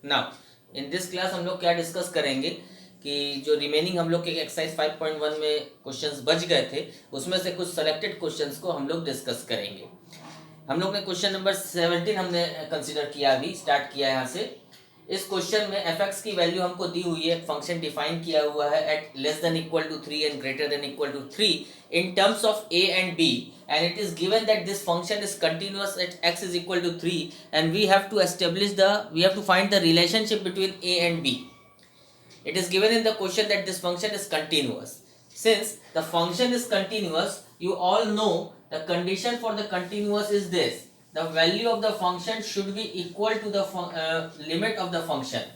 Now in this class हम लोग क्या डिस्कस करेंगे कि जो रिमेनिंग हम लोग के एक्सरसाइज 5.1 में क्वेश्चंस बच गए थे उसमें से कुछ सेलेक्टेड क्वेश्चंस को हम लोग डिस्कस करेंगे। हम लोग ने क्वेश्चन नंबर 17 हमने कंसीडर किया, अभी स्टार्ट किया यहाँ से। इस क्वेश्चन में एफ एक्स की वैल्यू हमको दी हुई है, फंक्शन डिफाइन किया हुआ है at less than equal to 3 and greater than equal to 3 in terms of a and b, and it is given that this function is continuous at x is equal to 3, and we have to find the relationship between a and b. It is given in the question that this function is continuous. Since the function is continuous, you all know the condition for the continuous is this: the value of the function should be equal to the limit of the function.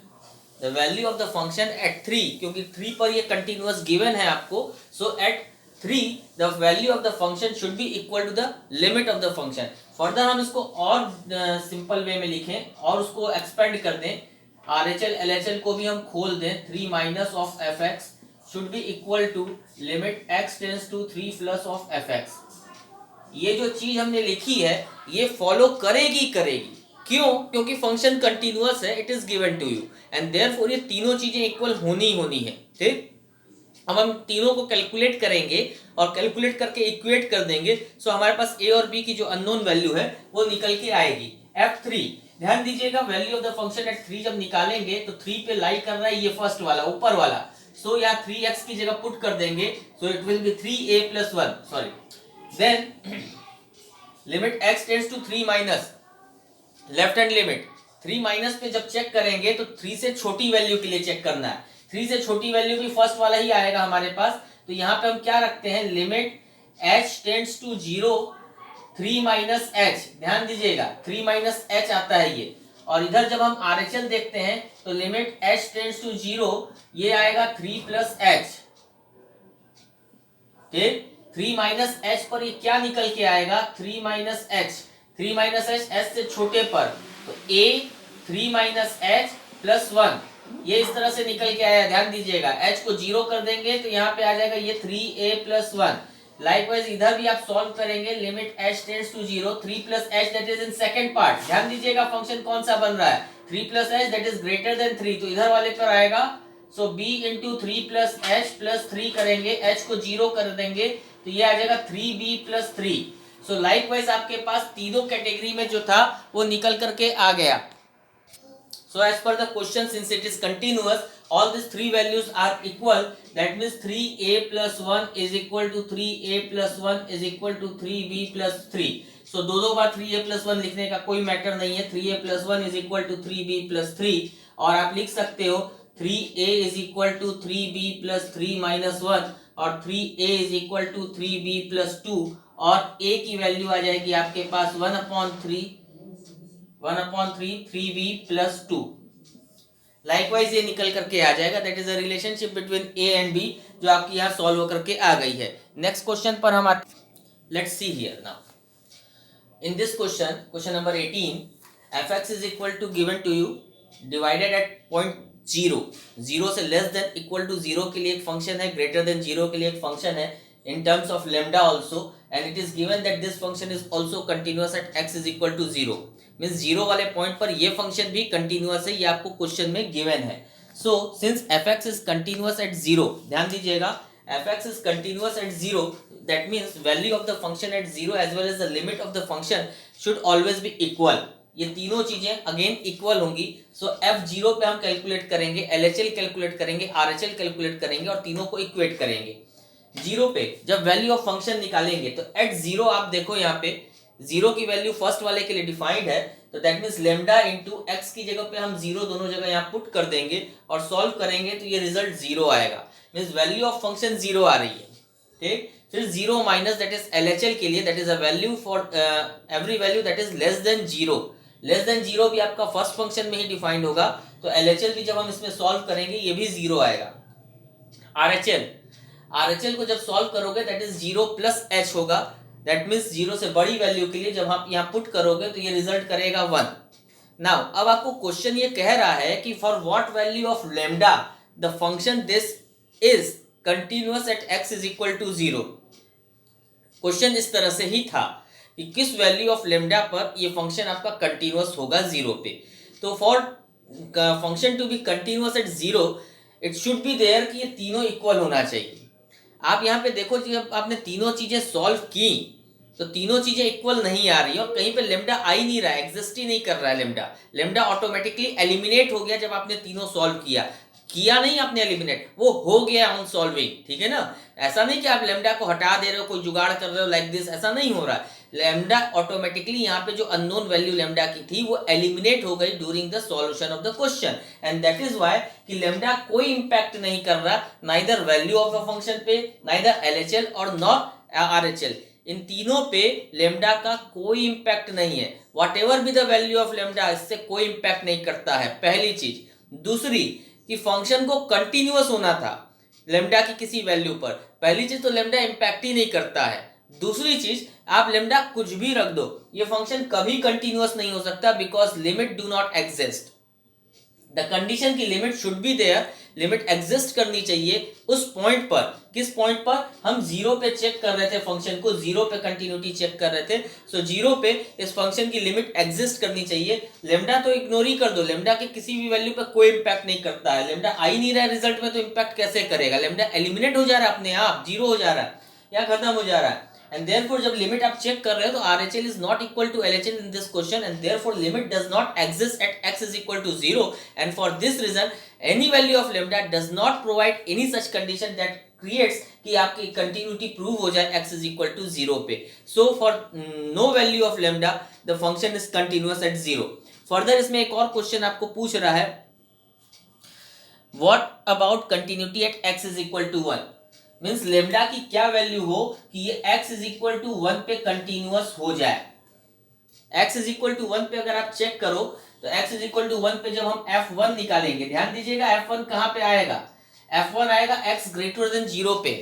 The value of the function at 3, क्योंकि 3 पर ये continuous given है आपको, so at 3 the value of the function should be equal to the limit of the function. Further हम इसको और simple way में लिखें और उसको एक्सपेंड कर दें, RHL LHL को भी हम खोल दें, 3 minus of f x should be equal to limit x tends to 3 plus of f x. ये जो चीज हमने लिखी है ये फॉलो करेगी। क्यों? क्योंकि फंक्शन कंटिन्यूअस है, it is given to you, and therefore ये तीनों चीजें इक्वल होनी है। ठीक, अब हम तीनों को कैलकुलेट करेंगे और कैलकुलेट करके इक्वेट कर देंगे, सो हमारे पास ए और बी की जो अननोन वैल्यू है वो निकल के आएगी। F3, ध्यान दीजिएगा, value of the function eight 3 जब निकालेंगे तो 3 पे लाई कर रहा है ये फर्स्ट वाला ऊपर वाला, सो यहाँ 3x की जगह पुट कर देंगे, so it will be 3a plus 1, sorry, then limit x tends to 3 minus left hand limit 3 minus पे जब चेक करेंगे तो 3 से छोटी वैल्यू के लिए चेक करना है, 3 से छोटी वैल्यू भी फर्स्ट वाला ही आएगा हमारे पास, तो यहाँ पे हम क्या रखते हैं, limit h tends to 0 3 minus h, ध्यान दीजिएगा 3 माइनस एच आता है ये, और इधर जब हम RHL देखते हैं तो लिमिट h टेंड्स टू 0 ये आएगा 3 प्लस एच। ठीक, 3 माइनस एच पर ये क्या निकल के आएगा, 3 minus H, 3 minus H H से छोटे पर, तो a 3 माइनस एच प्लस 1 ये इस तरह से निकल के आया। ध्यान दीजिएगा h को 0 कर देंगे तो यहाँ पे आ जाएगा ये 3a प्लस 1। लाइकवाइज इधर भी आप सॉल्व करेंगे, limit h tends to 0 3 plus h that is in second part, ध्यान दीजिएगा फंक्शन कौन सा बन रहा है, 3 plus h that is greater than 3, तो इधर वाले पर आएगा, so b into 3 plus h plus 3 करेंगे, h को 0 कर देंगे तो ये आ जाएगा 3b प्लस 3। सो लाइकवाइज आपके पास तीनों कैटेगरी में जो था वो निकल करके आ गया। So as per the question, since it is continuous, all these three values are equal. That means 3a plus 1 is equal to 3a plus 1 is equal to 3b plus 3. So दो बार 3a plus 1 लिखने का कोई matter नहीं है, 3a plus 1 is equal to 3b plus 3, और आप लिख सकते हो 3a is equal to 3b plus 3 minus 1 और 3a is equal to 3b plus 2, और a की वैल्यू आ जाएगी आपके पास 1/3 3b प्लस 2। लाइकवाइज ये निकल करके आ जाएगा, that is a relationship between a and b जो आपकी यहाँ सॉल्व होकर के आ गई है। नेक्स्ट क्वेश्चन पर हम आते, let's see here now in this question number 18, fx is equal to given to you divided at point 0 से लेस देन इक्वल टू 0 के लिए एक फंक्शन है, ग्रेटर देन 0 के लिए एक फंक्शन है, in terms of lambda also, and it is given that this function is also continuous at x is equal to 0, means 0 वाले पॉइंट पर ये फंक्शन भी कंटिन्यूअस है, ये आपको क्वेश्चन में गिवन है। So since fx is continuous at 0, ध्यान दीजिएगा fx is continuous at 0, that means value of the function at 0 as well as the limit of the function should always be equal. ये तीनों चीजें again equal होंगी, सो f0 पे हम calculate करेंगे, LHL calculate करेंगे, RHL कैलकुलेट करेंगे और तीनों को इक्वेट करेंगे। 0 पे जब वैल्यू ऑफ फंक्शन निकालेंगे तो एट 0 आप देखो यहाँ पे 0 की वैल्यू फर्स्ट वाले के लिए डिफाइंड है, तो that means lambda into x की जगह पे हम 0 दोनों जगह यहाँ पुट कर देंगे और सॉल्व करेंगे तो ये रिजल्ट 0 आएगा, मींस वैल्यू ऑफ फंक्शन 0 आ रही है। ठीक, फिर 0 माइनस दैट इज LHL के लिए, that is a value for every value that is less than 0, less than 0 भी आपका फर्स्ट फंक्शन में ही डिफाइंड होगा, तो LHL भी जब हम इसमें सॉल्व करेंगे ये भी 0 आएगा। RHL को जब सॉल्व करोगे दैट इज 0 प्लस एच होगा, दैट मीन्स 0 से बड़ी वैल्यू के लिए जब आप यहाँ पुट करोगे तो ये रिजल्ट करेगा 1। नाउ अब आपको क्वेश्चन ये कह रहा है कि for what value of lambda the function this is continuous at x is equal to 0। Question इस तरह से ही था कि किस वैल्यू ऑफ लेमडा पर ये फंक्शन आपका कंटिन्यूअस होगा 0 पे। तो for function to be continuous at zero, it should be there कि ये तीनों इक्वल होना चाहिए। आप यहाँ पे देखो कि जब आपने तीनों चीजें सॉल्व की तो तीनों चीजें इक्वल नहीं आ रही और कहीं पे लेमडा आ ही नहीं रहा है, एग्जिस्ट ही नहीं कर रहा है लेमडा। लेमडा ऑटोमेटिकली एलिमिनेट हो गया जब आपने तीनों सॉल्व किया नहीं आपने एलिमिनेट, वो हो गया ऑन सॉल्विंग, ठीक है ना। ऐसा नहीं कि आप लेमडा को हटा दे रहे हो, कोई जुगाड़ कर रहे हो लाइक दिस, ऐसा नहीं हो रहा है। लेमडा ऑटोमेटिकली यहाँ पे जो अननोन वैल्यू लेमडा की थी वो एलिमिनेट हो गई during the solution of the question, and that is why कि लेमडा कोई इंपैक्ट नहीं कर रहा, neither value of the function पे, नाइदर एलएचएल और नॉट आरएचएल। इन तीनों पे लेमडा का कोई इंपैक्ट नहीं है। What ever be the value of lambda, इससे कोई इंपैक्ट नहीं करता है, पहली चीज। दूसरी कि फंक्शन को कंटिन्यूअस होना था लेमडा की किसी वैल्यू पर, पहली चीज तो लेमडा इंपैक्ट ही नहीं करता है। दूसरी चीज, आप लेमडा कुछ भी रख दो, ये फंक्शन कभी कंटिन्यूअस नहीं हो सकता because limit do not exist. The condition की limit should be there, limit exist करनी चाहिए उस पॉइंट पर। किस पॉइंट पर? हम जीरो पे चेक कर रहे थे फंक्शन को, जीरो पे कंटिन्यूटी चेक कर रहे थे, सो जीरो पे इस फंक्शन की लिमिट एग्जिस्ट करनी चाहिए। लेमडा तो इग्नोर ही कर दो, लेमडा के किसी भी वैल्यू पर कोई इंपैक्ट नहीं करता है, लेमडा आ ही नहीं रहा है रिजल्ट में तो इंपैक्ट कैसे करेगा? लेमडा एलिमिनेट हो जा रहा है अपने आप, जीरो हो जा रहा है या खत्म हो जा रहा है। एंड देयरफॉर जब लिमिट आप चेक कर रहे हो तो RHL is not equal to LHL in this question, and therefore limit does not exist at x is equal to 0, and for this reason any value of lambda does not provide any such condition that creates कि आपकी continuity prove हो जाए x is equal to 0 पे। So for no value of lambda the function is continuous at 0। Further इसमें एक और question आपको पूछ रहा है, what about continuity at x is equal to 1, means lambda की क्या वैल्यू हो कि ये x इज इक्वल टू 1 पे कंटिन्यूअस हो जाए। x इज इक्वल टू 1 पे अगर आप चेक करो तो x इज इक्वल टू 1 पे जब हम f1 निकालेंगे, ध्यान दीजिएगा f1 कहां पे आएगा, f1 आएगा x ग्रेटर देन 0 पे।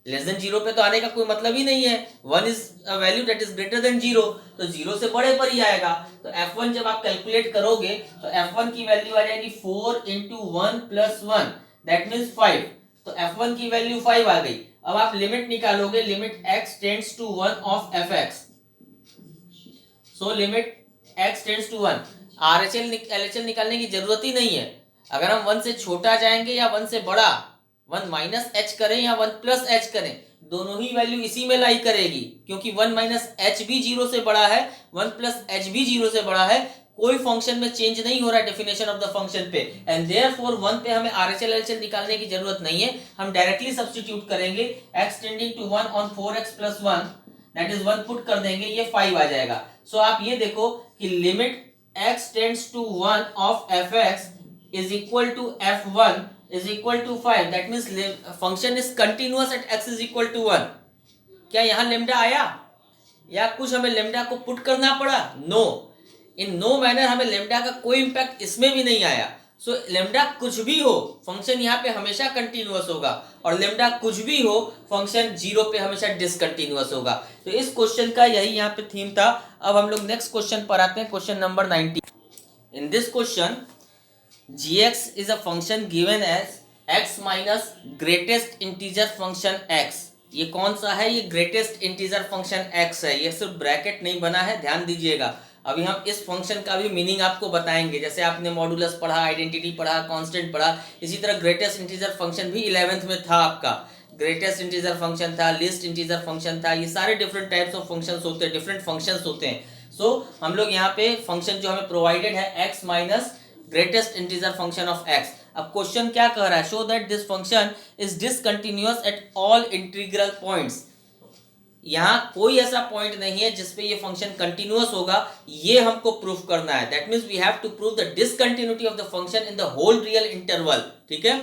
लेस देन 0 पे तो आने का कोई मतलब ही नहीं है, 1 is a value that is greater then 0, तो 0 से बड़े पर ही आएगा। तो f1 जब आप कैलकुलेट करोगे तो f1 की वैल्यू आ जाएगी 4 इंटू 1 प्लस 1, दैट मीन्स 5। तो f1 की वैल्यू 5 आ गई। अब आप लिमिट निकालोगे, limit x tends to 1 of fx, so limit x tends to 1। RHL LHL निकालने की जरूरत ही नहीं है। अगर हम 1 से छोटा जाएंगे या 1 से बड़ा, 1 माइनस एच करें या 1 प्लस एच करें, दोनों ही वैल्यू इसी में लाई करेगी, क्योंकि 1 माइनस एच भी 0 से बड़ा है, 1 प्लस एच भी 0 से बड़ा है, कोई फंक्शन में चेंज नहीं हो रहा है डेफिनेशन ऑफ द फंक्शन पे, एंड देयरफॉर 1 पे हमें आरएचएल एलएचएल निकालने की जरूरत नहीं है। हम डायरेक्टली सब्स्टिट्यूट करेंगे, x tending to 1 on 4x plus 1, that is 1 put कर देंगे, ये 5 आ जाएगा। सो आप ये देखो कि limit x tends to 1 of fx is equal to f1 is equal to 5, that means function is continuous at x is equal to 1। क्या यहाँ लेमडा आया या कुछ हमें लेमडा को पुट करना पड़ा? नो, इन नो मैनर हमें लेमडा का कोई इंपैक्ट इसमें भी नहीं आया। सो लेमडा कुछ भी हो, फंक्शन यहाँ पे हमेशा कंटिन्यूअस होगा, और लेमडा कुछ भी हो, फंक्शन 0 पे हमेशा डिसकंटिन्यूअस होगा। तो इस क्वेश्चन का यही यहाँ पे थीम था। अब हम लोग नेक्स्ट क्वेश्चन पर आते हैं, question number 90। In this question gx is a function given as x minus greatest integer function x। ये कौन सा है? ये ग्रेटेस्ट इंटीजर फंक्शन x है, ये सिर्फ ब्रैकेट नहीं बना है, ध्यान दीजिएगा। अभी हम इस फंक्शन का भी मीनिंग आपको बताएंगे, जैसे आपने मॉडुलस पढ़ा, आइडेंटिटी पढ़ा, कांस्टेंट पढ़ा, इसी तरह ग्रेटेस्ट इंटीजर फंक्शन भी 11th में था आपका। ग्रेटेस्ट इंटीजर फंक्शन था, लिस्ट इंटीजर फंक्शन था, ये सारे डिफरेंट टाइप्स ऑफ फंक्शंस होते हैं, डिफरेंट फंक्शंस होते हैं। सो हम लोग यहाँ पे फंक्शन जो हमें प्रोवाइडेड है x minus greatest integer function of x। अब क्वेश्चन क्या कह रहा है? Show that this function is discontinuous at all integral points. यहाँ कोई ऐसा पॉइंट नहीं है जिसपे ये फंक्शन कंटिन्यूअस होगा, ये हमको प्रूफ करना है। That means we have to prove the discontinuity of the function in the whole real interval, ठीक है।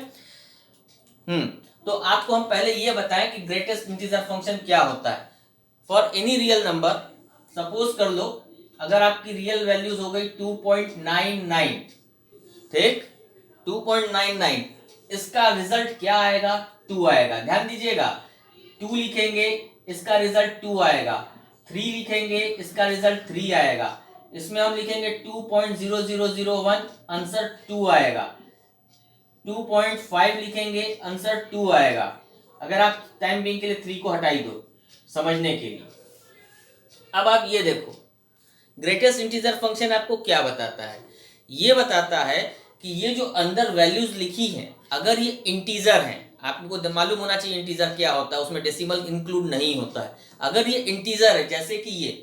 तो आपको हम पहले ये बताएं कि ग्रेटेस्ट इंटीजर फंक्शन क्या होता है। For any real number, suppose कर लो अगर आपकी रियल वैल्यूज हो गई 2.99, ठीक, 2.99, इसका रिजल्ट क्या आएगा? 2 आएगा। ध्यान दीजिएगा, 2 लिखेंगे इसका रिजल्ट 2 आएगा, 3 लिखेंगे इसका रिजल्ट 3 आएगा, इसमें हम लिखेंगे 2.0001, आंसर 2 आएगा, 2.5 लिखेंगे आंसर 2 आएगा। अगर आप टाइम बिंग के लिए 3 को हटाई दो समझने के लिए। अब आप ये देखो, ग्रेटेस्ट इंटीजर फंक्शन आपको क्या बताता है ये बताता है कि ये जो अंदर वैल्यूज लिखी हैं अगर ये इंटीजर हैं, आपको मालूम होना चाहिए इंटीजर क्या होता है, उसमें डेसिमल इंक्लूड नहीं होता है। अगर ये इंटीजर है, जैसे कि ये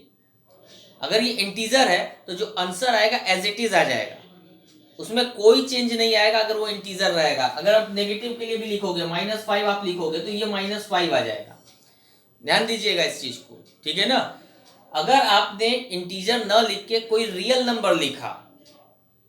अगर ये इंटीजर है तो जो आंसर आएगा एज इट इज आ जाएगा, उसमें कोई चेंज नहीं आएगा अगर वो इंटीजर रहेगा। अगर आप नेगेटिव के लिए भी लिखोगे -5 आप लिखोगे तो ये -5 आ जाएगा। ध्यान दीजिएगा इस चीज को, ठीक है ना। अगर आपने इंटीजर न लिख के कोई रियल नंबर लिखा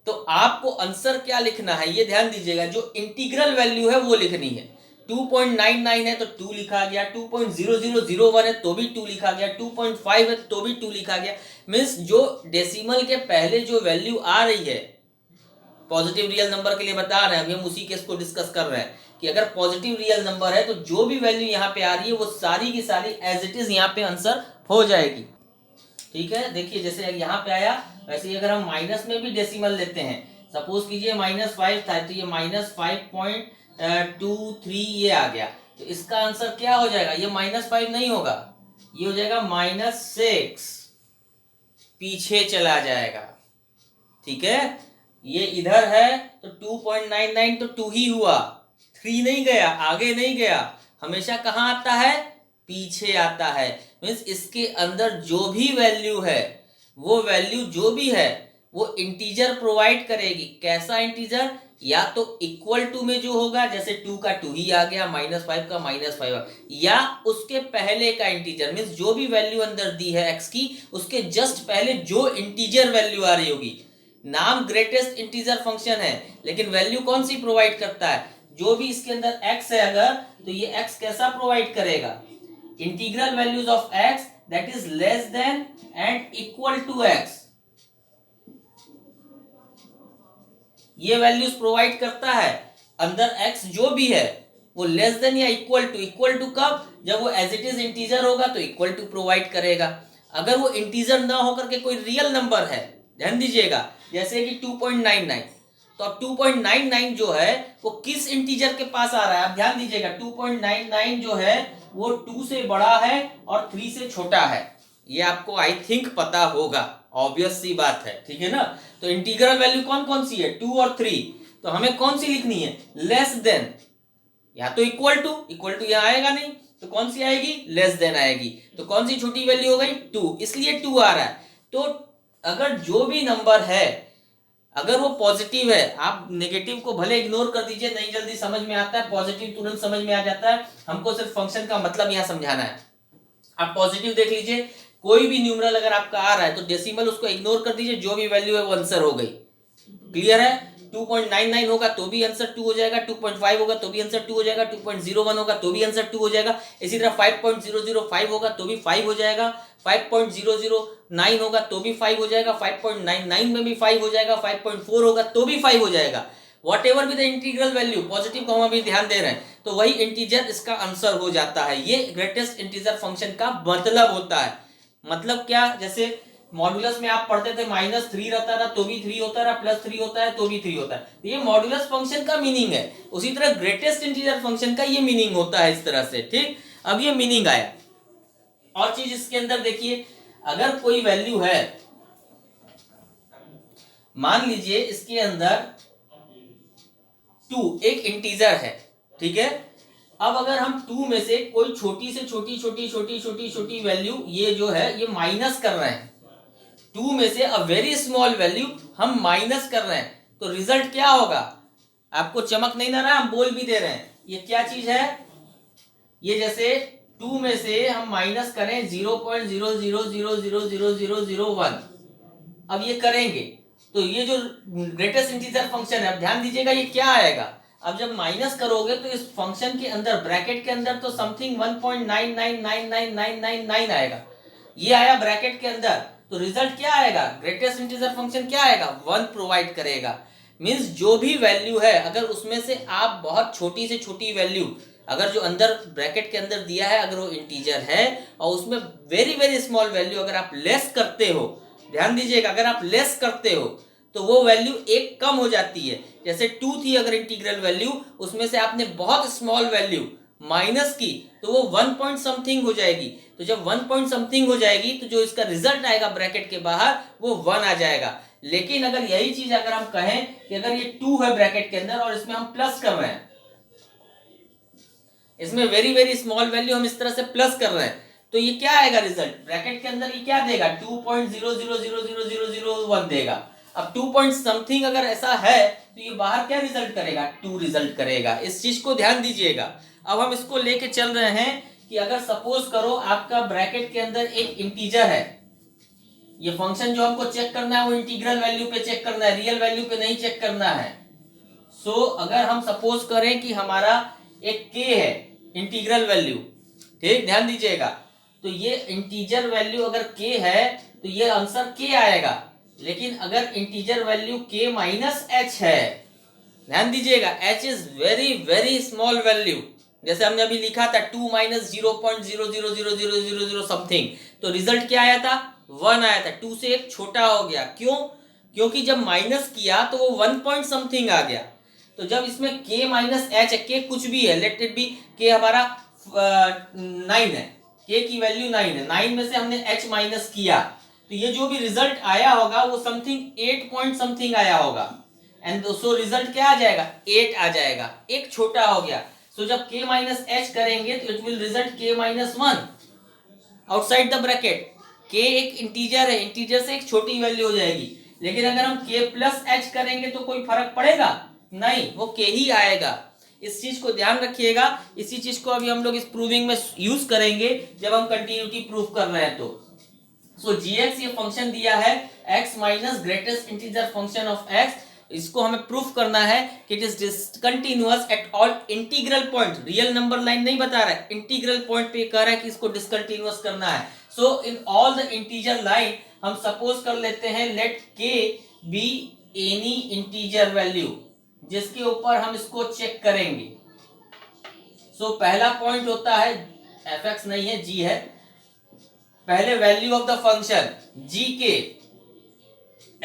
तो आपको आंसर क्या लिखना है ये ध्यान दीजिएगा, जो इंटीग्रल वैल्यू है वो लिखनी है। 2.99 है तो 2 लिखा गया, 2.0001 है तो भी 2 लिखा गया, 2.5 है तो भी 2 लिखा गया। मीन्स जो डेसिमल के पहले जो वैल्यू आ रही है, पॉजिटिव रियल नंबर के लिए बता रहे हैं, अभी हम उसी केस को डिस्कस कर रहे हैं कि अगर पॉजिटिव रियल नंबर है तो जो भी वैल्यू यहाँ पे आ रही है वो सारी की सारी एज इट इज यहाँ पे आंसर हो जाएगी। ठीक है, देखिए जैसे यहाँ पे आया वैसे ही अगर हम माइनस में भी डेसिमल लेते हैं, सपोज कीजिए -5 था तो ये -5.23 ये आ गया, तो इसका आंसर क्या हो जाएगा, ये -5 नहीं होगा, ये हो जाएगा -6, पीछे चला जाएगा। ठीक है, ये इधर है तो 2.99 तो 2 ही हुआ, 3 नहीं गया, आगे नहीं गया, हमेशा कहाँ आता है, पीछे आता है। मीन्स इसके अंदर जो भी वैल्यू है वो वैल्यू जो भी है वो इंटीजर प्रोवाइड करेगी। कैसा इंटीजर, या तो इक्वल टू में जो होगा, जैसे 2 का 2 ही आ गया, -5 का -5, या उसके पहले का इंटीजर। मीन्स जो भी वैल्यू अंदर दी है x की उसके जस्ट पहले जो इंटीजर वैल्यू आ रही होगी। नाम ग्रेटेस्ट इंटीजर फंक्शन है लेकिन वैल्यू कौन सी प्रोवाइड करता है, जो भी इसके अंदर x है अगर, तो ये x कैसा प्रोवाइड करेगा, integral values of x that is less than and equal to x, ये वैल्यूज प्रोवाइड करता है। अंदर x जो भी है वो लेस देन या इक्वल टू कब, जब वो एज इट इज इंटीजर होगा तो इक्वल टू प्रोवाइड करेगा। अगर वो इंटीजर ना होकर के कोई रियल नंबर है, ध्यान दीजिएगा, जैसे कि 2.99, तो अब 2.99 जो है वो किस इंटीजर के पास आ रहा है, आप ध्यान दीजिएगा, 2.99 जो है वो 2 से बड़ा है और 3 से छोटा है, ये आपको आई थिंक पता होगा, ऑब्वियस सी बात है। ठीक है ना, तो इंटीग्रल वैल्यू कौन कौन सी है, 2 और 3, तो हमें कौन सी लिखनी है, लेस देन, या तो इक्वल टू यहां आएगा नहीं तो कौन सी आएगी, लेस देन आएगी, तो कौन सी छोटी वैल्यू हो गई, 2, इसलिए 2 आ रहा है। तो अगर जो भी नंबर है अगर वो पॉजिटिव है, आप नेगेटिव को भले इग्नोर कर दीजिए, नहीं जल्दी समझ में आता है, पॉजिटिव तुरंत समझ में आ जाता है, हमको सिर्फ फंक्शन का मतलब यहां समझाना है। आप पॉजिटिव देख लीजिए, कोई भी न्यूमरल अगर आपका आ रहा है तो डेसिमल उसको इग्नोर कर दीजिए, जो भी वैल्यू है वो आंसर हो गई। क्लियर है, 2.99 होगा तो भी आंसर 2 हो जाएगा, 2.5 होगा तो भी आंसर 2 हो जाएगा, 2.01 होगा तो भी आंसर 2 हो जाएगा, इसी तरह 5.005 होगा तो भी 5 हो जाएगा, 5.009 होगा तो भी 5 हो जाएगा, 5.99 में भी 5 हो जाएगा, 5.4 होगा तो भी 5 हो जाएगा। वॉट एवर भी द इंटीग्रल वैल्यू, पॉजिटिव को हम अभी ध्यान दे रहे हैं, तो वही इंटीजर इसका आंसर हो जाता है। ये ग्रेटेस्ट इंटीजर फंक्शन का मतलब होता है। मतलब क्या, जैसे मॉड्यूलस में आप पढ़ते थे -3 रहता था तो भी 3 होता है, +3 होता है तो भी 3 होता है, तो ये मॉड्यूलस फंक्शन का मीनिंग है। उसी तरह ग्रेटेस्ट इंटीजर फंक्शन का ये मीनिंग होता है इस तरह से। ठीक, अब ये मीनिंग आया। और चीज इसके अंदर देखिए, अगर कोई वैल्यू है, मान लीजिए इसके अंदर 2 एक इंटीजर है, ठीक है, अब अगर हम 2 में से कोई छोटी से छोटी वैल्यू ये जो है ये माइनस कर रहे हैं, 2 में से अ वेरी स्मॉल वैल्यू हम माइनस कर रहे हैं, तो रिजल्ट क्या होगा, आपको चमक नहीं ना रहा, हम बोल भी दे रहे हैं, ये क्या चीज है, ये जैसे 2 में से हम माइनस करें 0.00000001, अब ये करेंगे तो ये जो ग्रेटेस्ट इंटीजर फंक्शन है, अब ध्यान दीजिएगा ये क्या आएगा, अब जब माइनस करोगे तो इस फंक्शन के अंदर ब्रैकेट के अंदर तो समथिंग 1.999999 आएगा, ये आया ब्रैकेट के अंदर, तो रिजल्ट क्या आएगा, ग्रेटेस्ट इंटीजर फंक्शन क्या आएगा, 1 प्रोवाइड करेगा। मींस जो भी वैल्यू है अगर उसमें से आप बहुत छोटी से छोटी वैल्यू, अगर जो अंदर ब्रैकेट के अंदर दिया है अगर वो इंटीजर है और उसमें वेरी वेरी स्मॉल वैल्यू अगर आप लेस करते हो, ध्यान दीजिएगा, अगर आप लेस करते हो तो वो वैल्यू एक कम हो जाती है। जैसे 2 थी अगर इंटीग्रल वैल्यू, उसमें से आपने बहुत स्मॉल वैल्यू माइनस की तो वो 1 पॉइंट समथिंग हो जाएगी, तो जब 1 पॉइंट समथिंग हो जाएगी तो जो इसका रिजल्ट आएगा ब्रैकेट के बाहर वो 1 आ जाएगा। लेकिन अगर यही चीज अगर हम कहें कि अगर ये 2 है ब्रैकेट के अंदर और इसमें हम प्लस कर रहे हैं, इसमें वेरी वेरी स्मॉल वैल्यू हम इस तरह से प्लस कर रहे हैं, तो ये क्या आएगा रिजल्ट ब्रैकेट के अंदर, ये क्या देगा 2.00000001 देगा। अब 2 पॉइंट समथिंग अगर ऐसा है तो ये बाहर क्या रिजल्ट करेगा 2 रिजल्ट करेगा। इस चीज को ध्यान दीजिएगा। अब हम इसको लेके चल रहे हैं कि अगर सपोज करो आपका ब्रैकेट के अंदर एक इंटीजर है, ये फंक्शन जो हमको चेक करना है वो इंटीग्रल वैल्यू पे चेक करना है, रियल वैल्यू पे नहीं चेक करना है। सो अगर हम सपोज करें कि हमारा एक k है इंटीग्रल वैल्यू, ठीक ध्यान दीजिएगा, तो ये इंटीजर वैल्यू अगर k है तो ये आंसर k आएगा। लेकिन अगर integer value k minus h है, ध्यान दीजिएगा h is very very small value, जैसे हमने अभी लिखा था 2 माइनस 0.000000 समथिंग, तो रिजल्ट क्या आया था 1 आया था, 2 से एक छोटा हो गया। क्यों? क्योंकि जब माइनस किया तो वो 1 पॉइंट समथिंग आ गया। तो जब इसमें k माइनस h है, k कुछ भी है, लेट इट बी k हमारा 9 है, k की वैल्यू 9 है, 9 में से हमने h माइनस किया तो ये जो भी रिजल्ट आया होगा वो समथिंग 8 पॉइंट समथिंग आया होगा, एंड सो रिजल्ट क्या आ जाएगा 8 आ जाएगा, एक छोटा हो गया। सो जब k माइनस h करेंगे तो it will result k minus 1 outside the bracket. k एक इंटीजर है, इंटीजर से एक छोटी वैल्यू हो जाएगी, लेकिन अगर हम k प्लस h करेंगे तो कोई फर्क पड़ेगा नहीं, वो k ही आएगा। इस चीज को ध्यान रखिएगा। इसी चीज को अभी हम लोग इस प्रूविंग में यूज करेंगे जब हम कंटिन्यूटी प्रूव कर रहे हैं। तो सो gx ये फंक्शन दिया है x minus greatest integer function of x, इसको हमें प्रूफ करना है कि it is discontinuous at all integral point. Real number line नहीं बता रहा है, इंटीग्रल पॉइंट पे कह रहा है कि इसको डिसकंटिन्यूअस करना है। So in all the integer line हम सपोज कर लेते हैं let k be any integer value, जिसके ऊपर हम इसको चेक करेंगे। सो पहला पॉइंट होता है fx नहीं है g है, पहले value of the function g के,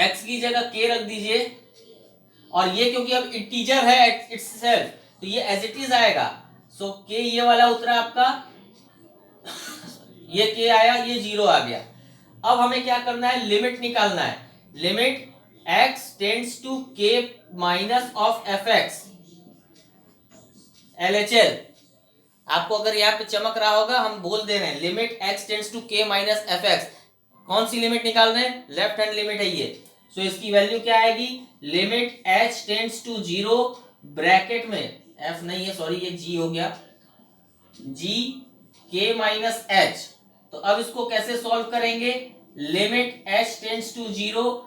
x की जगह k रख दीजिए, और ये क्योंकि अब इंटीजर है इटसेल्फ तो ये एज इट इज आएगा। सो k ये वाला उतरा आपका, ये k आया, ये 0 आ गया। अब हमें क्या करना है, लिमिट निकालना है। Limit x tends to k minus of fx LHL। आपको अगर यहाँ पे चमक रहा होगा, हम बोल दे रहे हैं limit x tends to k minus fx। कौन सी लिमिट निकाल रहे हैं, लेफ्ट हैंड लिमिट है ये। सो इसकी वैल्यू क्या आएगी, limit h tends to 0 bracket में f नहीं है, सॉरी ये g हो गया, g k माइनस h। तो अब इसको कैसे सॉल्व करेंगे, limit h tends to 0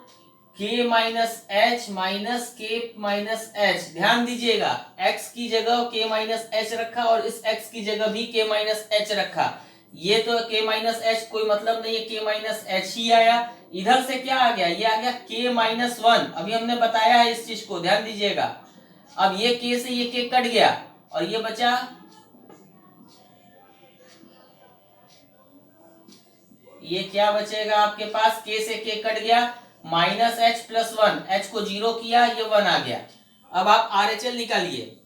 k minus h minus k minus h। ध्यान दीजिएगा x की जगह k माइनस h रखा और इस x की जगह भी k माइनस h रखा। ये तो k माइनस h कोई मतलब नहीं है, k माइनस h ही आया। इधर से क्या आ गया, ये आ गया k माइनस 1। अभी हमने बताया है इस चीज को, ध्यान दीजिएगा। अब ये k से ये k कट गया और ये बचा, ये क्या बचेगा आपके पास, k से k कट गया, माइनस h प्लस 1, h को 0 किया, ये 1 आ गया। अब आप RHL निकालिए,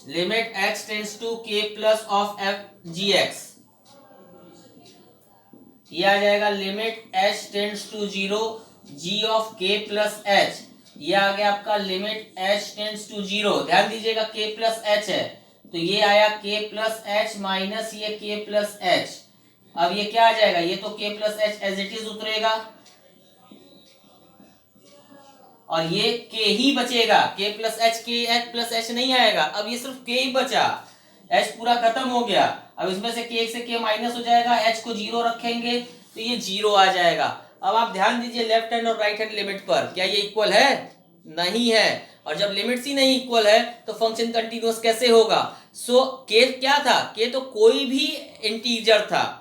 limit x tends to k plus of f gx, ये आ जाएगा limit h tends to 0 g of k plus h। ये आ गया आपका लिमिट h टेंड्स टू 0, ध्यान दीजिएगा k प्लस h है तो ये आया k प्लस h माइनस ये k प्लस h। अब ये क्या आ जाएगा, ये तो k plus h as it is उतरेगा और ये k ही बचेगा, k प्लस h नहीं आएगा। अब ये सिर्फ k ही बचा, h पूरा खत्म हो गया। अब इसमें से k से k माइनस हो जाएगा, h को 0 रखेंगे तो ये 0 आ जाएगा। अब आप ध्यान दीजिए लेफ्ट हैंड और राइट हैंड लिमिट पर, क्या ये इक्वल है, नहीं है। और जब लिमिट्स ही नहीं इक्वल है तो फंक्शन कंटीन्यूअस कैसे होगा। सो k क्या था, k तो कोई भी इंटीजर था,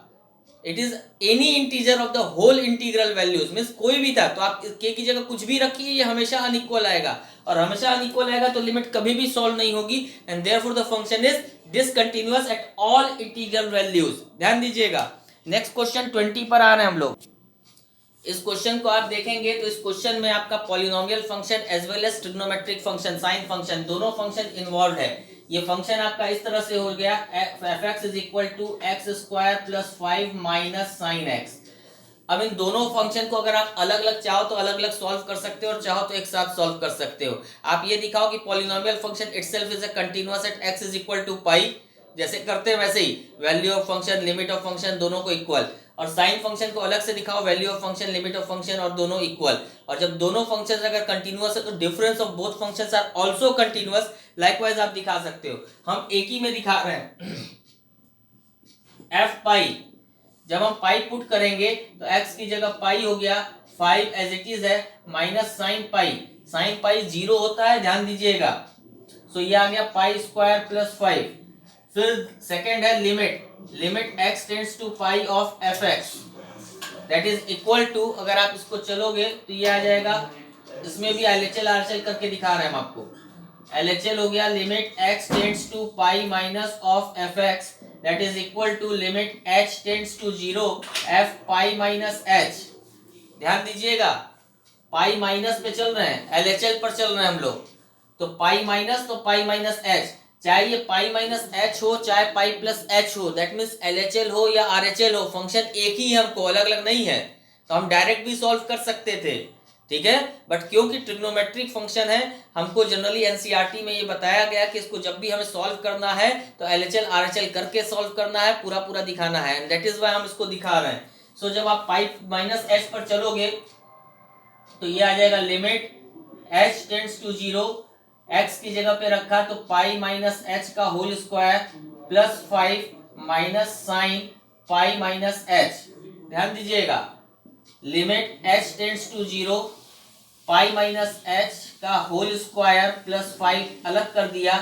it is any integer of the whole integral values, means कोई भी था। तो आप k की जगह कुछ भी रखिए, ये हमेशा अनइक्वल आएगा, और हमेशा अनइक्वल आएगा तो लिमिट कभी भी सॉल्व नहीं होगी, and therefore the function is discontinuous at all integral values. ध्यान दीजिएगा। नेक्स्ट क्वेश्चन 20 पर आ रहे हैं हम लोग। इस क्वेश्चन को आप देखेंगे तो इस क्वेश्चन में आपका polynomial function as well as trigonometric function, sine function, दोनों फंक्शन इन्वॉल्व है। ये फंक्शन आपका इस तरह से हो गया, fx is equal to x square plus 5 minus sine x. अब इन दोनों फंक्शन को अगर आप अलग अलग चाहो तो अलग अलग सॉल्व कर सकते हो और चाहो तो एक साथ सॉल्व कर सकते हो। आप ये दिखाओ कि polynomial function itself is a continuous at x is equal to pi, जैसे करते हैं वैसे ही value of function limit of function दोनों को इक्वल, और साइन फंक्शन को अलग से दिखाओ value of function limit of function और दोनों इक्वल। और जब दोनों फंक्शंस अगर कंटीन्यूअस है तो difference of both functions are also continuous. Likewise आप दिखा सकते हो, हम एक ही में दिखा रहे हैं एफ पाई, जब हम पाई पुट करेंगे तो x की जगह पाई हो गया 5 एज इट इज है माइनस साइन पाई 0 होता है, ध्यान दीजिएगा। सो ये आ गया पाई स्क्वायर प्लस 5। फिर सेकंड है limit x tends to pi of f x that is equal to, अगर आप इसको चलोगे तो ये आ जाएगा, इसमें भी एलएचएल आरएचएल करके दिखा रहे हैं हम आपको। एलएचएल हो गया limit x tends to pi minus of f x that is equal to limit h tends to 0 f pi minus h। ध्यान दीजिएगा पाई माइनस पे चल रहे हैं, एलएचएल पर चल रहे हैं हम लोग, तो पाई माइनस तो पाई माइनस h, चाहे ये पाई माइनस h हो चाहे पाई प्लस h हो, दैट मीन्स एलएचएल हो या आरएचएल हो, फंक्शन एक ही है, हमको अलग अलग नहीं है, तो हम डायरेक्ट भी सॉल्व कर सकते थे, ठीक है। बट क्योंकि ट्रिग्नोमेट्रिक फंक्शन है, हमको जनरली एनसीईआरटी में ये बताया गया कि इसको जब भी हमें सॉल्व करना है तो एलएचएल आरएचएल करके सॉल्व करना है, पूरा पूरा दिखाना है, एंड दैट इज व्हाई हम इसको दिखा रहे हैं। सो जब आप पाई माइनस h पर चलोगे तो ये आ जाएगा limit h tends to 0, x की जगह पे रखा तो पाई माइनस h का whole square plus 5 minus sine pi minus h। ध्यान दीजिएगा limit h tends to 0 pi minus h का होल स्क्वायर प्लस 5 अलग कर दिया,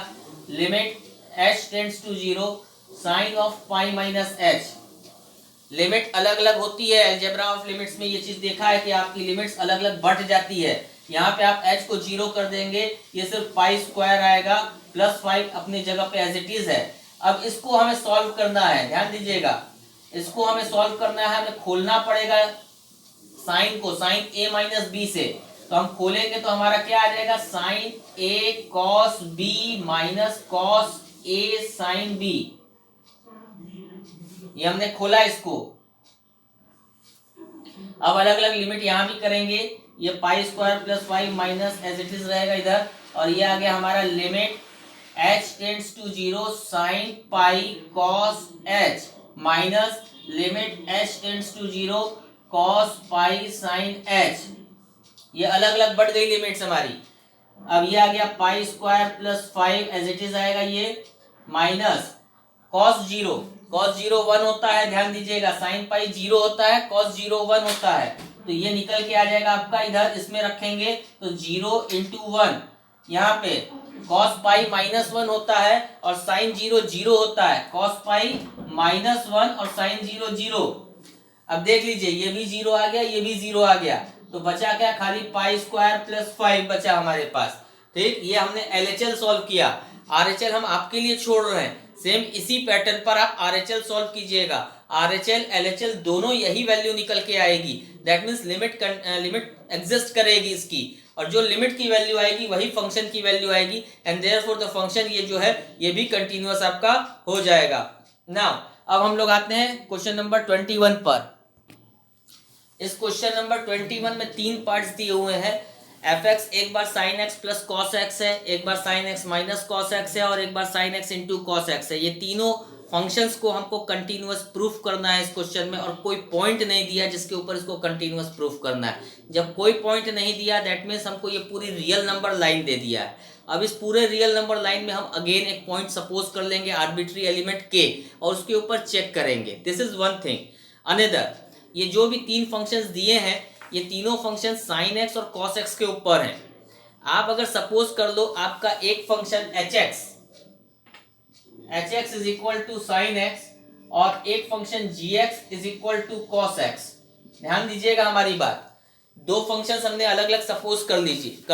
limit h tends to 0 sine of pi minus h। Limit अलग अलग होती है, अलजेब्रा ऑफ लिमिट्स में ये चीज देखा है कि आपकी लिमिट्स अलग अलग बढ़ जाती है। यहाँ पे आप h को 0 कर देंगे, ये सिर्फ पाई स्क्वायर आएगा प्लस 5 अपनी जगह पे एज इट इज है। अब इसको हमें सॉल्व करना है, ध्यान दीजिएगा, इसको हमें सॉल्व करना है, हमें खोलना पड़ेगा साइन को, साइन a माइनस बी से, तो हम खोलेंगे तो हमारा क्या आ जाएगा, sine a cos b minus cos a sine b। ये हमने खोला इसको। अब अलग अलग लिमिट यहां भी करेंगे, ये pi square plus 5 minus as it is रहेगा इधर, और ये आ गया हमारा limit h tends to 0 sine pi cos h minus limit h tends to 0 cos pi sine h। ये अलग अलग बढ़ गई लिमिट्स हमारी। अब ये आ गया pi square plus 5 as it is आएगा ये, माइनस कॉस 0 1 होता है, ध्यान दीजिएगा, साइन पाई 0 होता है, कॉस 0 1 होता है, तो ये निकल के आ जाएगा आपका इधर, इसमें रखेंगे तो 0 इंटू 1, यहाँ पे कॉस पाई माइनस 1 होता है और साइन 0 0 होता है, कॉस पाई माइनस 1 और साइन 0 0। अब देख लीजिए ये भी 0 आ गया, ये भी 0 आ गया, तो बचा क्या, खाली पाई स्क्वायर प्लस 5 बचा हमारे पास, ठीक। ये हमने एलएचएल सॉल्व किया, आरएचएल हम आपके लिए छोड़ रहे हैं, सेम इसी पैटर्न पर आप आरएचएल सॉल्व कीजिएगा, आरएचएल एलएचएल दोनों यही वैल्यू निकल के आएगी, दैट मींस लिमिट एग्जिस्ट करेगी इसकी, और जो लिमिट की वैल्यू आएगी वही फंक्शन की वैल्यू आएगी, एंड देयरफॉर द फंक्शन ये जो है ये भी कंटिन्यूअस आपका हो जाएगा। नाउ अब हम लोग आते हैं क्वेश्चन नंबर 21 पर। इस क्वेश्चन नंबर 21 में 3 पार्ट्स दिए हुए हैं, एफ एक्स एक बार sine x plus cos x है, एक बार sine x minus cos x है, और एक बार sine x into cos x है। ये तीनों फंक्शंस को हमको कंटिन्यूअस प्रूफ करना है इस क्वेश्चन में, और कोई पॉइंट नहीं दिया जिसके ऊपर इसको कंटिन्यूअस प्रूफ करना है। जब कोई पॉइंट नहीं दिया दैट मीन्स हमको ये पूरी रियल नंबर लाइन दे दिया है। अब इस पूरे रियल नंबर लाइन में हम अगेन एक पॉइंट सपोज कर लेंगे आर्बिट्री एलिमेंट के, और उसके ऊपर चेक करेंगे। This is one thing. Another, ये जो भी 3 फंक्शंस दिए हैं ये तीनों फंक्शन साइन एक्स और कॉस एक्स के ऊपर हैं। आप अगर सपोज कर लो आपका एक function h x is equal to sine x और एक function g x is equal to cos x. ध्यान दीजिएगा हमारी बात, 2 फंक्शंस हमने अलग अलग सपोज कर